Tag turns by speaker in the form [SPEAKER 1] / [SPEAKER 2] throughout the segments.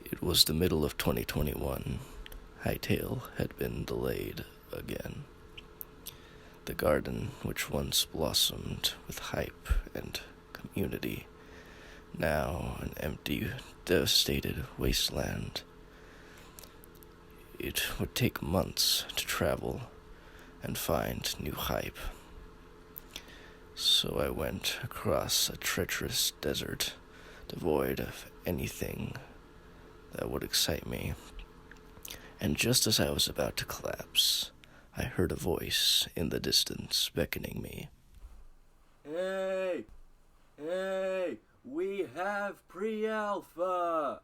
[SPEAKER 1] It was the middle of 2021. Hightail had been delayed again. The garden, which once blossomed with hype and community, now an empty, devastated wasteland. It would take months to travel and find new hype. So I went across a treacherous desert, devoid of anything that would excite me. And just as I was about to collapse, I heard a voice in the distance beckoning me.
[SPEAKER 2] Hey! Hey! We have pre-alpha!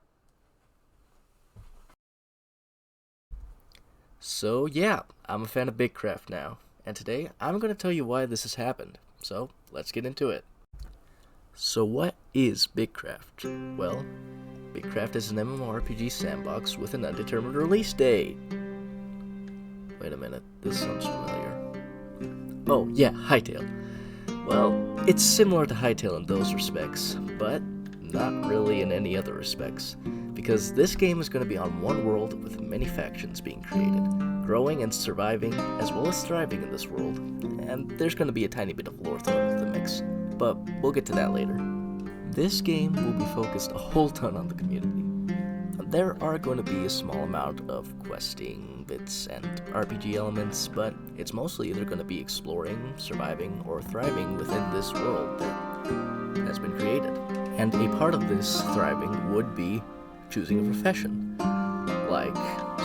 [SPEAKER 3] So yeah, I'm a fan of Bitcraft now, and today I'm going to tell you why this has happened. So let's get into it. So what is Bitcraft? Well, Bitcraft is an MMORPG sandbox with an undetermined release date. Wait a minute, this sounds familiar. Oh yeah, Hightail. Well, it's similar to Hightail in those respects, but not really in any other respects, because this game is going to be on one world with many factions being created, growing and surviving, as well as thriving in this world, and there's going to be a tiny bit of lore thrown into the mix, but we'll get to that later. This game will be focused a whole ton on the community. There are going to be a small amount of questing bits and RPG elements, but it's mostly either going to be exploring, surviving, or thriving within this world that has been created. And a part of this thriving would be choosing a profession, like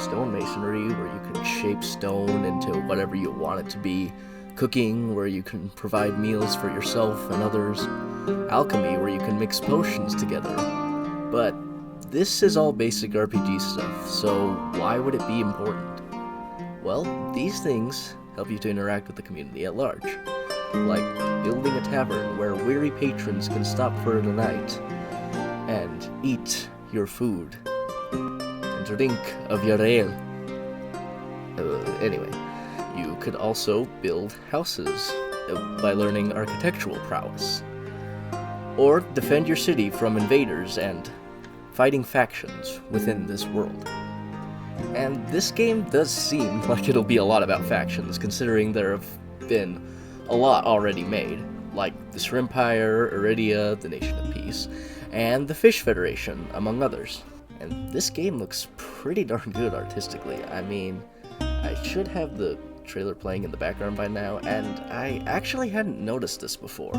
[SPEAKER 3] stonemasonry, where you can shape stone into whatever you want it to be, cooking, where you can provide meals for yourself and others, alchemy, where you can mix potions together. But this is all basic RPG stuff, so why would it be important? Well, these things help you to interact with the community at large, like building a tavern where weary patrons can stop for the night and eat your food and drink of your ale. Anyway, you could also build houses by learning architectural prowess, or defend your city from invaders and fighting factions within this world. And this game does seem like it'll be a lot about factions, considering there have been a lot already made, like the Shrimpire, Iridia, the Nation of Peace, and the Fish Federation, among others. And this game looks pretty darn good artistically. I mean, I should have the trailer playing in the background by now, and I actually hadn't noticed this before,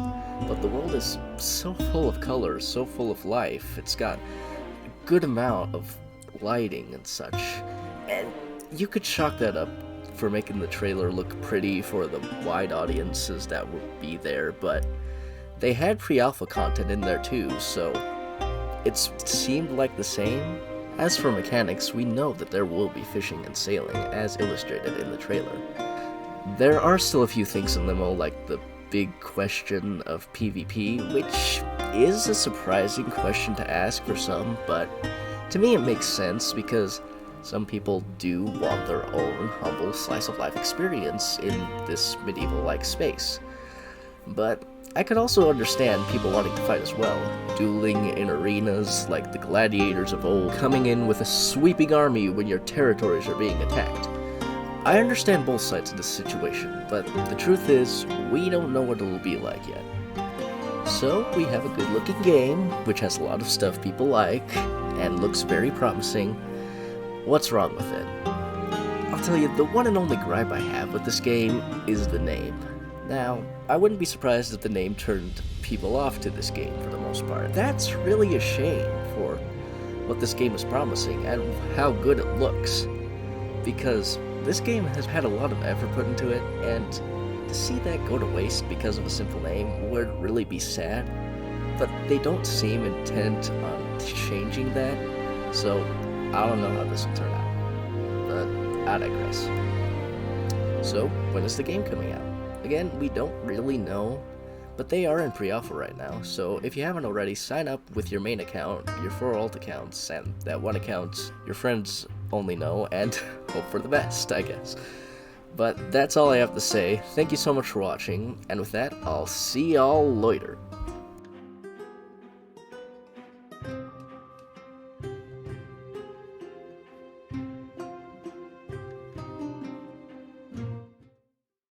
[SPEAKER 3] but the world is so full of colors, so full of life. It's got a good amount of lighting and such, and you could chalk that up for making the trailer look pretty for the wide audiences that would be there, but they had pre-alpha content in there too, so it seemed like the same. As for mechanics, we know that there will be fishing and sailing, as illustrated in the trailer. There are still a few things in limbo, like the big question of PvP, which is a surprising question to ask for some, but to me it makes sense because some people do want their own humble slice-of-life experience in this medieval-like space. But I could also understand people wanting to fight as well, dueling in arenas like the gladiators of old, coming in with a sweeping army when your territories are being attacked. I understand both sides of this situation, but the truth is, we don't know what it'll be like yet. So, we have a good-looking game, which has a lot of stuff people like, and looks very promising. What's wrong with it? I'll tell you, the one and only gripe I have with this game is the name. Now, I wouldn't be surprised if the name turned people off to this game for the most part. That's really a shame for what this game is promising and how good it looks, because this game has had a lot of effort put into it, and to see that go to waste because of a simple name would really be sad, but they don't seem intent on changing that, so I don't know how this will turn out, but I digress. So, when is the game coming out? Again, we don't really know, but they are in pre-alpha right now, so if you haven't already, sign up with your main account, your 4 alt accounts, and that one account your friends only know, and hope for the best, I guess. But that's all I have to say. Thank you so much for watching, and with that, I'll see y'all later.